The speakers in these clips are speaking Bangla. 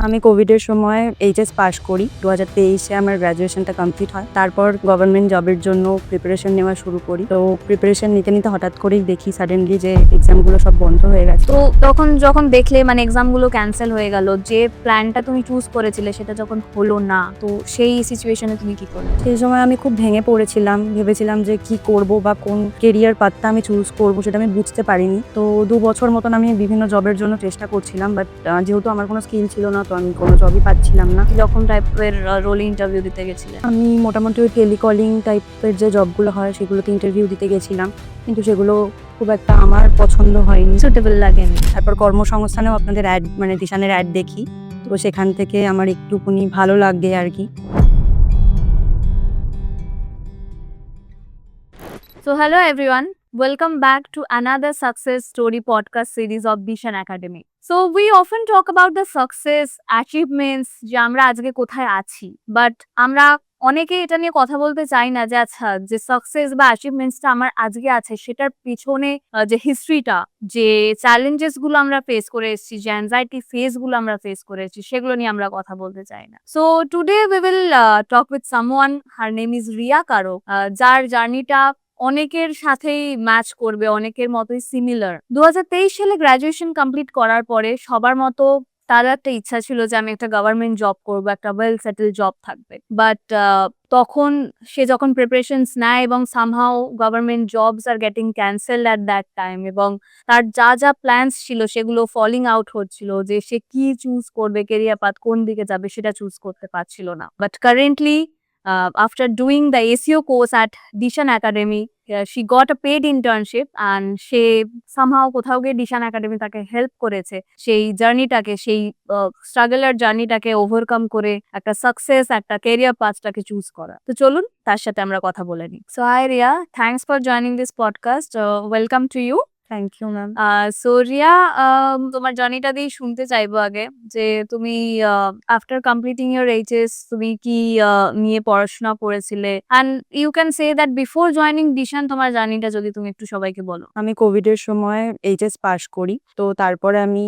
আমি কোভিডের সময় এইচএস পাস করি। 2023-এ আমার গ্র্যাজুয়েশনটা কমপ্লিট হয়। তারপর গভর্নমেন্ট জবের জন্য প্রিপারেশন নেওয়া শুরু করি। তো প্রিপারেশন নিতে হঠাৎ করেই দেখি সাডেনলি যে এক্সামগুলো সব বন্ধ হয়ে গেছে। তো তখন যখন দেখলে এক্সামগুলো ক্যান্সেল হয়ে গেল, যে প্ল্যানটা তুমি চুজ করেছিলে সেটা যখন হলো না, তো সেই সিচুয়েশনে তুমি কি করলে? সেই সময় আমি খুব ভেঙে পড়েছিলাম। ভেবেছিলাম যে কি করব বা কোন কেরিয়ার পাথটা আমি চুজ করব সেটা আমি বুঝতে পারিনি। তো 2 বছর মতন আমি বিভিন্ন জবের জন্য চেষ্টা করছিলাম। বাট যেহেতু আমার কোনো স্কিল ছিল না, তো আমি কোনো জবই পাচ্ছিলাম না। যখন টাইপের রোল ইন্টারভিউ দিতে গেছিলে? আমি মোটামুটি ওই টেলিকলিং টাইপের যে জবগুলো হয় সেগুলোতে ইন্টারভিউ দিতে গেছিলাম। কিন্তু সেগুলো খুব একটা আমার পছন্দ হয়নি। সুটেবল লাগেনি। তারপর কর্মসংস্থানেও আপনাদের অ্যাড দিশানের অ্যাড দেখি। তো সেখান থেকে আমার একটুখানি ভালো লাগে আরকি। So hello everyone, welcome back to another success story podcast series of Bishan Academy. So we often talk about the success, achievements, যে আমরা আজকে কোথায় আছি, বাট আমরা অনেকে এটা নিয়ে কথা বলতে চাই না যে আচ্ছা যে সাকসেস বা অ্যাচিভমেন্টসটা আমার আজকে আছে সেটার পিছনে যে হিস্ট্রিটা, যে চ্যালেঞ্জেস গুলো আমরা ফেস করে এসেছি, যে অ্যাংজাইটি ফেজ গুলো আমরা ফেস করে এসেছি, সেগুলো নিয়ে আমরা কথা বলতে চাই না। So today we will talk with someone, her name is Riya কারো, যার জার্নিটা অনেকের সাথেই ম্যাচ করবে, অনেকের মতোই সিমিলার। 2023 সালে গ্রাজুয়েশন কমপ্লিট করার পরে সবার মতো তার একটা ইচ্ছা ছিল যে আমি একটা গভর্নমেন্ট জব করবো, একটা ওয়েল সেটেল জব থাকবে। বাট তখন সে যখন প্রিপারেশনস নেয় এবং somehow government jobs are getting cancelled at that time, এবং তার যা যা প্ল্যানস ছিল সেগুলো ফলিং আউট হচ্ছিল, যে সে কি চুজ করবে, কেরিয়ার পাথ কোন দিকে যাবে সেটা চুজ করতে পারছিল না। But currently after doing the ACO course at Dishan Academy, she got a paid internship and say somehow কোথাও গিয়ে Dishan Academy তাকে হেল্প করেছে সেই জার্নিটাকে, সেই স্ট্রাগলার জার্নিটাকে ওভারকাম করে একটা সাকসেস, একটা ক্যারিয়ার পাথটাকে চুজ করা। তো চলুন তার সাথে আমরা কথা বলে নিই। So hi Riya, thanks for joining this podcast. Welcome to you. Thank you ma'am. So Riya, তোমার জার্নিটা দিয়ে শুনতে চাইবো আগে, যে তুমি আফটার কমপ্লিটিং ইউর এইচএস তুমি কি নিয়ে পড়াশোনা করেছিলে, and you can say that before joining decision তোমার জার্নিটা যদি তুমি একটু সবাইকে বলো। আমি কোভিডের সময় এইচএস পাস করি। তো তারপরে আমি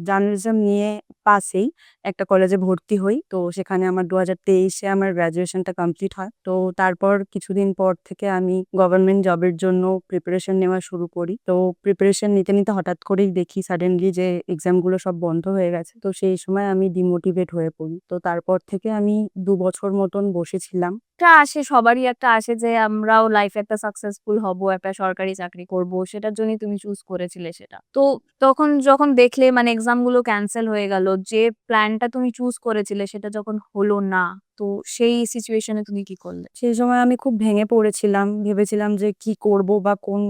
জার্নালিজম নিয়ে পাশেই একটা কলেজে ভর্তি হই। তো সেখানে আমার 2023-এ আমার গ্র্যাজুয়েশনটা কমপ্লিট হয়। তো তারপর কিছুদিন পর থেকে আমি গভর্নমেন্ট জবের জন্য প্রিপারেশন নেওয়া শুরু করি। তো প্রিপারেশন নিতে হঠাৎ করেই দেখি সাডেনলি যে এক্সামগুলো সব বন্ধ হয়ে গেছে। তো সেই সময় আমি ডিমোটিভেট হয়ে পড়ি। তো তারপর থেকে আমি 2 বছর মতন বসেছিলাম। একটা আসে, সবারই একটা আসে যে আমরাও লাইফে একটা সাকসেসফুল হব, একটা সরকারি চাকরি করব, সেটার জন্যই তুমি চুজ করেছিলে সেটা। তো তখন যখন দেখলে এক্সাম গুলো ক্যান্সেল হয়ে গেল, যে প্ল্যানটা তুমি চুজ করেছিলে সেটা যখন হলো না, তো সেই সিচুয়েশনে তুমি কি করলে? সেই সময় আমি খুব ভেঙে পড়েছিলাম। ভেবেছিলাম যে কি করব বা কোন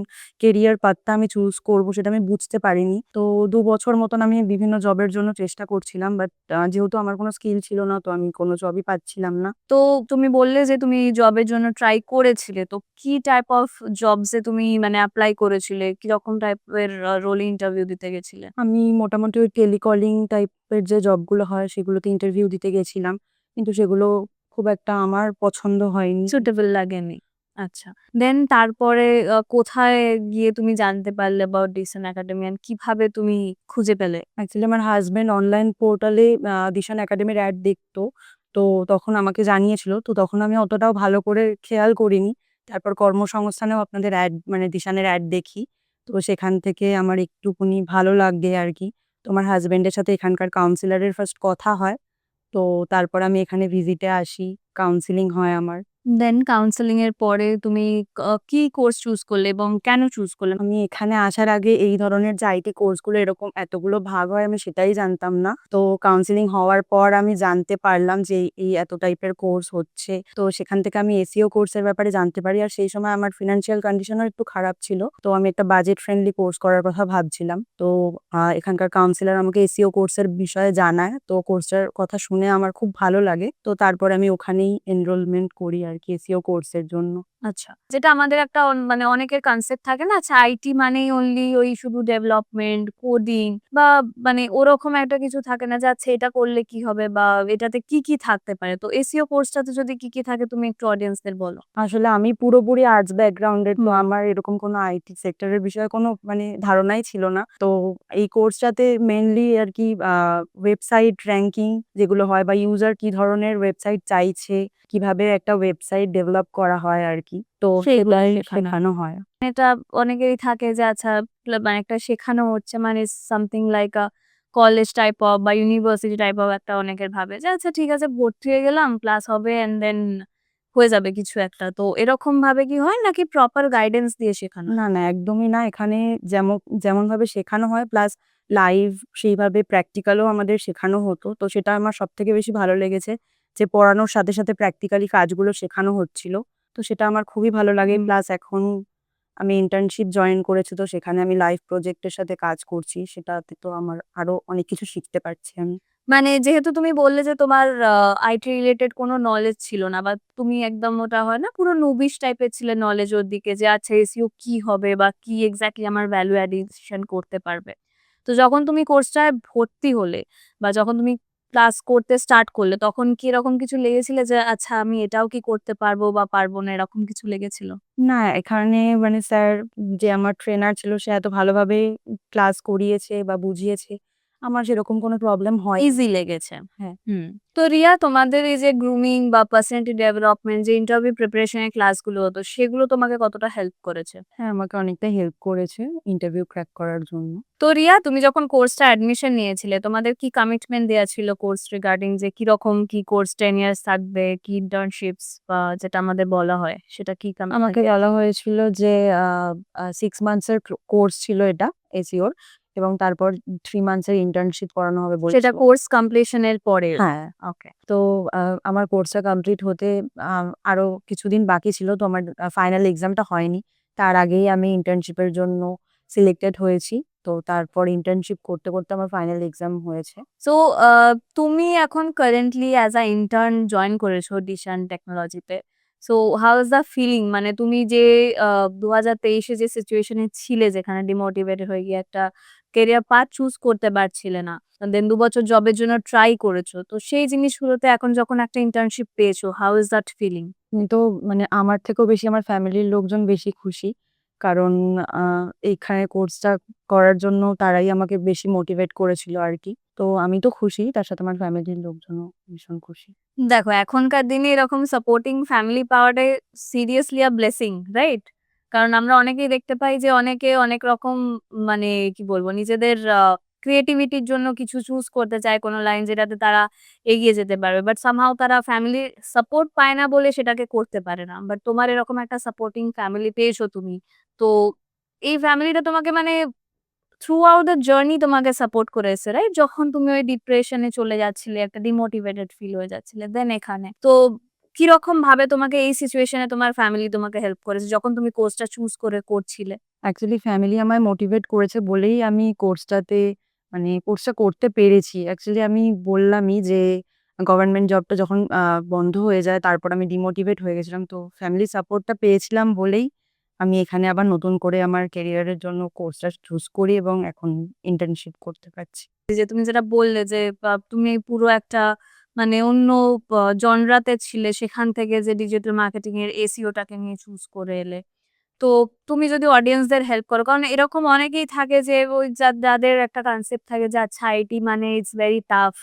কেরিয়ার পাথটা আমি চুজ করব সেটা আমি বুঝতে পারিনি। তো 2 বছর মতন আমি বিভিন্ন জবের জন্য চেষ্টা করছিলাম। বাট যেহেতু আমার কোনো স্কিল ছিল না, তো আমি কোনো জবই পাচ্ছিলাম না। তো তুমি বললে যে তুমি জবের জন্য ট্রাই করেছিলে, তো কি টাইপ অফ জবস এ তুমি এপ্লাই করেছিলে, কিরকম টাইপের রোল ইন্টারভিউ দিতে গেছিলে? আমি মোটামুটি ওই টেলিকলিং টাইপের যে জবগুলো হয় সেগুলোতে ইন্টারভিউ দিতে গেছিলাম। কিন্তু সেগুলো খুব একটা আমার পছন্দ হয়নি। সুটেবল লাগেনি। আচ্ছা। দেন তারপরে কোথায় গিয়ে তুমি জানতে পারলে অ্যাবাউট ডিসিশন একাডেমি, এন্ড কিভাবে তুমি খুঁজে পেলে? অ্যাকচুয়ালি আমার হাসব্যান্ড অনলাইন পোর্টালে দিশান একাডেমির অ্যাড দেখতো। তো তখন আমাকে জানিয়েছিল। তো তখন আমি অতটাও ভালো করে খেয়াল করিনি। তারপর কর্মসংস্থানেও আপনাদের অ্যাড দিশানের অ্যাড দেখি। তো সেখান থেকে আমার একটুখানি ভালো লাগে আরকি। তো আমার হাসব্যান্ডের সাথে এখানকার কাউন্সিলরের ফার্স্ট কথা হয়। তো তারপর আমি এখানে ভিজিটে আসি। কাউন্সেলিং হয় আমার। দেন কাউন্সেলিং এর পরে তুমি কি কোর্স চুজ করলে এবং কেন চুজ করলে? আমি এখানে আসার আগে এই ধরনের যে আইটি কোর্সগুলো এরকম এতগুলো ভাগ হয় আমি সেটাই জানতাম না। তো কাউন্সেলিং হওয়ার পর আমি জানতে পারলাম যে এই এত টাইপের কোর্স হচ্ছে। তো সেখান থেকে আমি এসইও কোর্সের ব্যাপারে জানতে পারি। আর সেই সময় আমার ফিন্যান্সিয়াল কন্ডিশনও একটু খারাপ ছিল। তো আমি একটা বাজেট ফ্রেন্ডলি কোর্স করার কথা ভাবছিলাম। তো এখানকার কাউন্সিলর আমাকে এসইও কোর্সের বিষয়ে জানায়। তো কোর্সটার কথা শুনে আমার খুব ভালো লাগে। তো তারপরে আমি ওখানেই এনরোলমেন্ট করি আরকি এসইও কোর্সের জন্য। আচ্ছা। যেটা আমাদের একটা মানে অনেকের কনসেপ্ট থাকে না? আচ্ছা আইটি মানেই অনলি ওই শুধু ডেভেলপমেন্ট, কোডিং বা মানে ওরকম একটা কিছু থাকে না যে আচ্ছা এটা করলে কি হবে বা এটাতে কি থাকতে পারে? তো এসইও কোর্সটাতে যদি কি থাকে তুমি একটু অডিয়েন্সদের বলো। আসলে আমি পুরোপুরি আর্টস ব্যাকগ্রাউন্ডের, তো হুম। আমার এরকম কোনো আইটি সেক্টরের বিষয়ে কোনো মানে ধারণাই ছিল না। তো এই কোর্সটাতে মেইনলি আরকি ওয়েবসাইট র‍্যাংকিং যেগুলো হয় বা ইউজার কি ধরনের ওয়েবসাইট চাইছে, কিভাবে একটা ওয়েবসাইট ডেভেলপ করা হয় আরকি। তো সেগুলাই সেগুলাই শেখানো। শেখানো হয়। এটা অনেকেরই থাকে যে আচ্ছা মানে একটা শেখানো হচ্ছে মানে something like a college type of বা ইউনিভার্সিটি টাইপ অফ একটা অনেকের ভাবে যে আচ্ছা ঠিক আছে ভর্তি হয়ে গেলাম ক্লাস হবে অ্যান্ড দেন হয়ে যাবে কিছু একটা। তো এরকম ভাবে কি হয় নাকি প্রপার গাইডেন্স দিয়ে শেখানো হয়? না, না একদমই না। এখানে যেমনভাবে শেখানো হয় প্লাস লাইভ সেইভাবে প্র্যাকটিক্যালও আমাদের শেখানো হতো। তো সেটা আমার সবথেকে বেশি ভালো লেগেছে যে পড়ানোর সাথে, সাথে প্র্যাকটিক্যালি কাজগুলো শেখানো হচ্ছিল। তো সেটা আমার খুবই ভালো লাগে। হুম। প্লাস এখন আমি ইন্টার্নশিপ জয়েন করেছি। তো সেখানে আমি লাইভ প্রজেক্টের সাথে কাজ করছি। সেটাতে তো আমার আরো অনেক কিছু শিখতে পারছি আমি। মানে যেহেতু তুমি বললে যে তোমার আইটি রিলেটেড কোনো নলেজ ছিল না বা তুমি একদম ওটা হয় না পুরো নুবিশ টাইপের ছিলে নলেজ ওর দিকে যে আচ্ছা এসইও কি হবে বা কি এক্সাক্টলি আমার ভ্যালু অ্যাডিশন করতে পারবে। তো যখন তুমি কোর্সটায় ভর্তি হলে বা যখন তুমি ক্লাস করতে স্টার্ট করলে তখন কি এরকম কিছু লেগেছিল যে আচ্ছা আমি এটাও কি করতে পারবো বা পারবো না এরকম কিছু লেগেছিল? না, এখানে মানে স্যার যে আমার ট্রেনার ছিল সে এত ভালোভাবে ক্লাস করিয়েছে বা বুঝিয়েছে। আমার সেরকম কোনো প্রবলেম হয়নি। ইজি লেগেছে। হ্যাঁ। হুম। তো রিয়া তোমাদের এই যে গ্রুমিং বা পার্সোনালিটি ডেভেলপমেন্ট যে ইন্টারভিউ প্রিপারেশন এর ক্লাসগুলো হতো সেগুলো তোমাকে কতটা হেল্প করেছে? হ্যাঁ, আমাকে অনেকটাই হেল্প করেছে ইন্টারভিউ ক্র্যাক করার জন্য। তো রিয়া তুমি যখন কোর্সটা অ্যাডমিশন নিয়েছিলে তোমাদের কি কমিটমেন্ট দেয়া ছিল কোর্স রিগার্ডিং যে কিরকম কি কোর্স 10 ইয়ার্স থাকবে, কি ইন্টার্নশিপস বা যেটা আমাদের বলা হয় সেটা কি আমাকে বলা হয়েছিল যে আ আ 6 মান্থস এর কোর্স ছিল এটা এসইওর, এবং তারপর 3 মান্থস এর ইন্টার্নশিপ করানো হবে সেটা বলেছিল। কোর্স কমপ্লিশন এর পরে? হ্যাঁ। ওকে। তো আ আমার কোর্সটা কমপ্লিট হতে আ আরো কিছুদিন বাকি ছিল। তো আমার ফাইনাল এক্সামটা হয়নি। তার আগেই আমি ইন্টার্নশিপের জন্য সিলেক্টেড হয়েছি। তো তারপর ইন্টার্নশিপ করতে, করতে আমার ফাইনাল এক্সাম হয়েছে। সো আ তুমি এখন currently as a intern join করেছো ডিশান টেকনোলজিতে। So how is the feeling? মানে তুমি যে আ ২০২৩ এ যে সিচুয়েশন এ ছিলে যেখানে ডিমোটিভেটেড হয়ে গিয়ে একটা ক্যারিয়ার পাথ চুজ করতে পারছিলে না। দেন ২ বছর জবের জন্য ট্রাই করেছো। তো সেই জিনিসগুলোতে এখন যখন একটা ইন্টার্নশিপ পেয়েছো, হাউ ইস দ্যাট ফিলিং? তো মানে আমার থেকেও বেশি আমার ফ্যামিলির লোকজন বেশি খুশি। কারণ আ এইখানে কোর্সটা করার জন্য তারাই আমাকে বেশি মোটিভেট করেছিল আরকি। তো আমি তো খুশি, তার সাথে আমার ফ্যামিলির লোকজনও ভীষণ খুশি। দেখো এখনকার দিনে এরকম সাপোর্টিং ফ্যামিলি পাওয়াটাই সিরিয়াসলি আ ব্লেসিং, রাইট? কারণ আমরা অনেকেই দেখতে পাই যে অনেকে অনেক রকম মানে কি বলবো নিজেদের ক্রিয়েটিভিটির জন্য কিছু চুজ করতে চায় কোনো লাইন যেটাতে তারা এগিয়ে যেতে পারবে। বাট সামহাউ তারা ফ্যামিলির সাপোর্ট পায় না বলে সেটাকে করতে পারে না। বাট তোমার এরকম একটা সাপোর্টিং ফ্যামিলি পেয়েছো তুমি। তো এই ফ্যামিলিটা তোমাকে মানে থ্রু আউট দ্য জার্নি তোমাকে সাপোর্ট করেছে, রাইট? যখন তুমি ওই ডিপ্রেশন এ চলে যাচ্ছিলে, একটা ডিমোটিভেটেড ফিল হয়ে যাচ্ছিলে, দেন এখানে। তো কিরকম ভাবে তোমাকে এই সিচুয়েশন এ তোমার ফ্যামিলি তোমাকে হেল্প করেছে যখন তুমি কোর্সটা চুজ করে করছিলে? অ্যাকচুয়ালি ফ্যামিলি আমায় মোটিভেট করেছে বলেই আমি কোর্সটাতে মানে কোর্সটা করতে পেরেছি। অ্যাকচুয়ালি আমি বললামই যে গভর্নমেন্ট জবটা যখন বন্ধ হয়ে যায় তারপর আমি ডিমোটিভেট হয়ে গেছিলাম। তো ফ্যামিলির সাপোর্টটা পেয়েছিলাম বলেই আমি এখানে আবার নতুন করে আমার ক্যারিয়ারের জন্য কোর্সটা চুজ করি এবং এখন ইন্টার্নশিপ করতে পারছি। এই যে তুমি যেটা বললে যে তুমি পুরো একটা মানে অন্য জনরাতে ছিলে সেখান থেকে যে ডিজিটাল মার্কেটিং এর এসইও টাকে নিয়ে চুজ করে এলে। তো তুমি যদি অডিয়েন্সদের হেল্প করো, কারণ এরকম অনেকেই থাকে যে ওই যাদের একটা কনসেপ্ট থাকে যে আচ্ছা আইটি মানে ইটস ভেরি টাফ,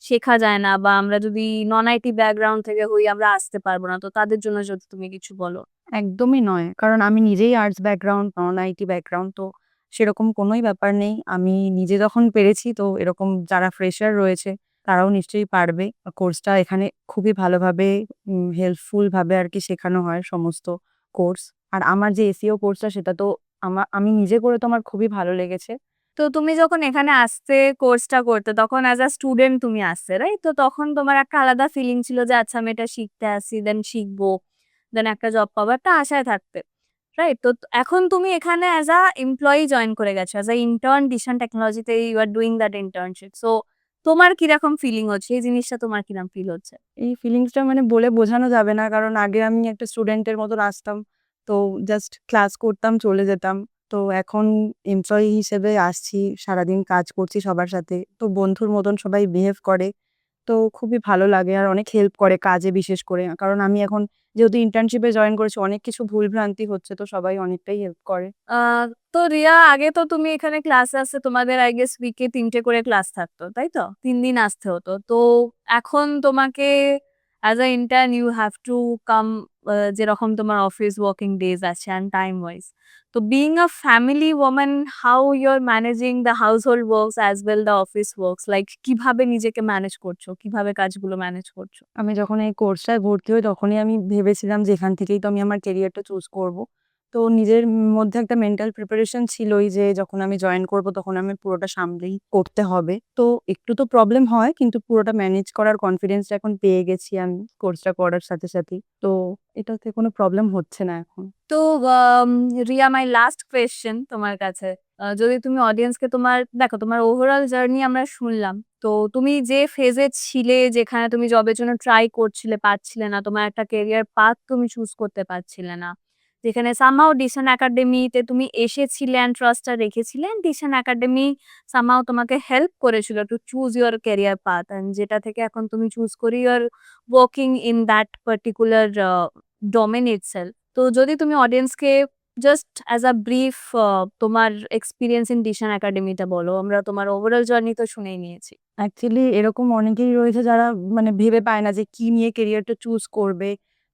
শেখা যায় না বা আমরা যদি নন আইটি ব্যাকগ্রাউন্ড থেকে হই আমরা আসতে পারবো না। তো তাদের জন্য যদি তুমি কিছু বলো? একদমই নয়। কারণ আমি নিজেই arts background, non IT background, তো সেরকম কোনোই ব্যাপার নেই। আমি নিজে যখন পেরেছি তো এরকম যারা ফ্রেশার রয়েছে তারাও নিশ্চয়ই পারবে। কোর্সটা এখানে খুবই ভালোভাবে হেল্পফুল ভাবে আরকি শেখানো হয় সমস্ত কোর্স। আর আমার যে এসইও কোর্সটা সেটা তো আমি নিজে করে তো আমার খুবই ভালো লেগেছে। তো তুমি যখন এখানে আসতে কোর্সটা করতে তখন অ্যাজ আ স্টুডেন্ট তুমি আসছে, রাইট? তো তখন তোমার একটা আলাদা ফিলিং ছিল যে আচ্ছা আমি এটা শিখতে আসছি, দেন শিখবো, দেন একটা জব পাবো, একটা আশায় থাকতে, রাইট? তো এখন তুমি এখানে অ্যাজ আ এমপ্লয়ি জয়েন করে গেছো, অ্যাজ আ ইন্টার্ন ডিশান টেকনোলজিতে you are doing that internship. So তোমার কিরকম ফিলিং হচ্ছে? এই জিনিসটা তোমার কিরকম ফিল হচ্ছে? এই ফিলিংসটা মানে বলে বোঝানো যাবে না। কারণ আগে আমি একটা স্টুডেন্টের মতন আসতাম। তো জাস্ট ক্লাস করতাম, চলে যেতাম। তো এখন এমপ্লয়ি হিসেবে আসছি, সারাদিন কাজ করছি সবার সাথে। তো বন্ধুর মতন সবাই বিহেভ করে। তো খুবই ভালো লাগে আর অনেক হেল্প করে কাজে বিশেষ করে। কারণ আমি এখন যেহেতু ইন্টার্নশিপে জয়েন করেছি, অনেক কিছু ভুলভ্রান্তি হচ্ছে, তো সবাই অনেকটাই হেল্প করে। আ তো রিয়া, আগে তো তুমি এখানে ক্লাসে আসতে তোমাদের আই গেস উইকে ৩ টে করে ক্লাস থাকতো, তাই তো? ৩ দিন আসতে হতো। তো এখন তোমাকে as a intern you have to come, যেরকম তোমার অফিস ওয়ার্কিং ডেজ আছে অ্যান্ড টাইম ওয়াইজ। তো being a family woman, how you are managing the household works as well the office works? Like কিভাবে নিজেকে ম্যানেজ করছো? কিভাবে কাজগুলো ম্যানেজ করছো? আমি যখন এই কোর্সটায় ভর্তি হই তখনই আমি ভেবেছিলাম যে এখান থেকেই তো আমি আমার কেরিয়ারটা চুজ করব। তো নিজের মধ্যে একটা মেন্টাল প্রিপারেশন ছিলই যে যখন আমি জয়েন করব তখন আমি পুরোটা সামলেই করতে হবে। তো একটু তো প্রবলেম হয় কিন্তু পুরোটা ম্যানেজ করার কনফিডেন্সটা এখন পেয়ে গেছি আমি কোর্সটা করার সাথে সাথেই। তো এটাতে কোনো প্রবলেম হচ্ছে না এখন। তো রিয়া, মাই লাস্ট কোয়েশ্চেন তোমার কাছে। যদি তুমি অডিয়েন্সকে দেখো তোমার ওভারঅল জার্নি আমরা শুনলাম। তো তুমি যে ফেজে ছিলে, যেখানে তুমি জবের জন্য ট্রাই করছিলে, পারছিলে না। তোমার একটা ক্যারিয়ার পাথ তুমি চুজ করতে পারছিলে না। যেখানে সামহাউ ডিসিশন একাডেমিতে তুমি এসেছিলে অ্যান্ড ট্রাস্টটা রেখেছিলে, অ্যান্ড ডিসিশন একাডেমি সামহাউ তোমাকে হেল্প করেছিল to choose your career path, and যেটা থেকে এখন তুমি চুজ করে you are working in that particular domain itself. তো যদি তুমি অডিয়েন্সকে জাস্ট অ্যাজ আ ব্রিফ তোমার এক্সপেরিয়েন্স ইন ডিশান একাডেমিটা বলো। আমরা তোমার ওভারঅল জার্নি তো শুনেই নিয়েছি। অ্যাকচুয়ালি এরকম অনেকেই রয়েছে যারা মানে ভেবে পায় না যে কি নিয়ে কেরিয়ারটা চুজ করবে।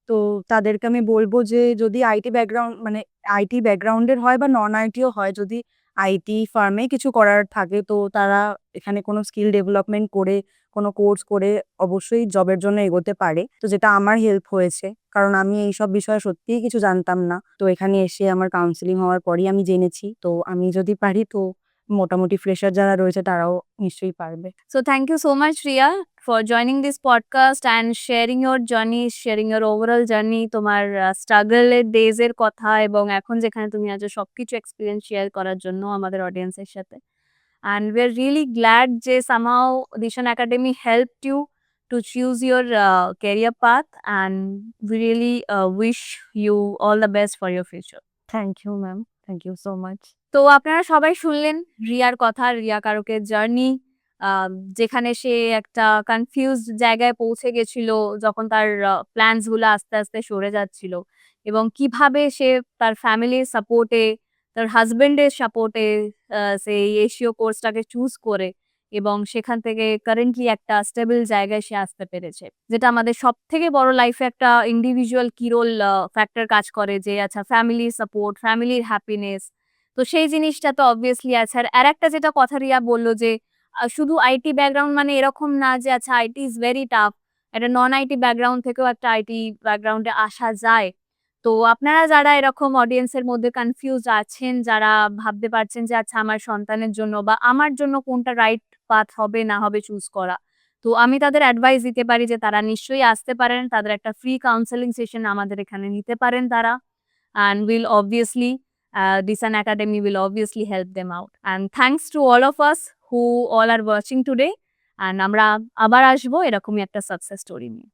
তো তাদেরকে আমি বলব যে যদি আইটি ব্যাকগ্রাউন্ড মানে আইটি ব্যাকগ্রাউন্ডের হয় বা নন আইটিও হয়, যদি আইটি ফার্মে কিছু করার থাকে তো তারা এখানে কোনো স্কিল ডেভেলপমেন্ট করে, কোনো কোর্স করে অবশ্যই জবের জন্য এগোতে পারে। তো যেটা আমার হেল্প হয়েছে। কারণ আমি এইসব বিষয়ে সত্যিই কিছু জানতাম না। তো এখানে এসে আমার কাউন্সেলিং হওয়ার পরেই আমি জেনেছি। তো আমি যদি পারি তো মোটামুটি ফ্রেশার যারা রয়েছে তারাও নিশ্চয়ই পারবে। So thank you so much, Ria, for joining this podcast and sharing your journey, sharing your overall journey, তোমার struggle এর days এর কথা এবং এখন যেখানে তুমি আছো সবকিছু experience share করার জন্য আমাদের audience এর সাথে। And we're really glad যে somehow Dishan Academy helped you to choose your career path, and we really wish you all the best for your future. Thank you ma'am. Thank you so much. তো আপনারা সবাই শুনলেন রিয়ার কথা, রিয়া কারকের জার্নি, যেখানে সে একটা কনফিউজড জায়গায় পৌঁছে গেছিল যখন তার প্ল্যানস গুলো আস্তে আস্তে সরে যাচ্ছিল, এবং কিভাবে সে তার ফ্যামিলির সাপোর্টে, তার হাজবেন্ডের সাপোর্টে সেই এশিও কোর্সটাকে চুজ করে এবং সেখান থেকে কারেন্টলি একটা স্টেবল জায়গায় সে আসতে পেরেছে, যেটা আমাদের সব থেকে বড় লাইফে একটা ইন্ডিভিজুয়াল কি রোল ফ্যাক্টর কাজ করে, যে আচ্ছা ফ্যামিলির সাপোর্ট, ফ্যামিলির হ্যাপিনেস। তো সেই জিনিসটা তো অবভিয়াসলি আছে। আর আরেকটা যেটা কথা রিয়া বলল যে শুধু আইটি ব্যাকগ্রাউন্ড মানে এরকম না যে আচ্ছা আইটি ইজ ভেরি টাফ। একটা নন আইটি ব্যাকগ্রাউন্ড থেকেও একটা আইটি ব্যাকগ্রাউন্ডে আসা যায়। তো আপনারা যারা এরকম অডিয়েন্সের মধ্যে কনফিউজ আছেন, যারা ভাবতে পারছেন যে আচ্ছা আমার সন্তানের জন্য বা আমার জন্য কোনটা রাইট পাথ হবে না হবে চুজ করা, তো আমি তাদের অ্যাডভাইস দিতে পারি যে তারা নিশ্চয়ই আসতে পারেন। তাদের একটা ফ্রি কাউন্সেলিং সেশন আমাদের এখানে নিতে পারেন তারা, and will obviously Dishan Academy will obviously help them out. And thanks to all of us who all are watching today. And আমরা আবার আসবো এরকমই একটা সাকসেস স্টোরি নিয়ে।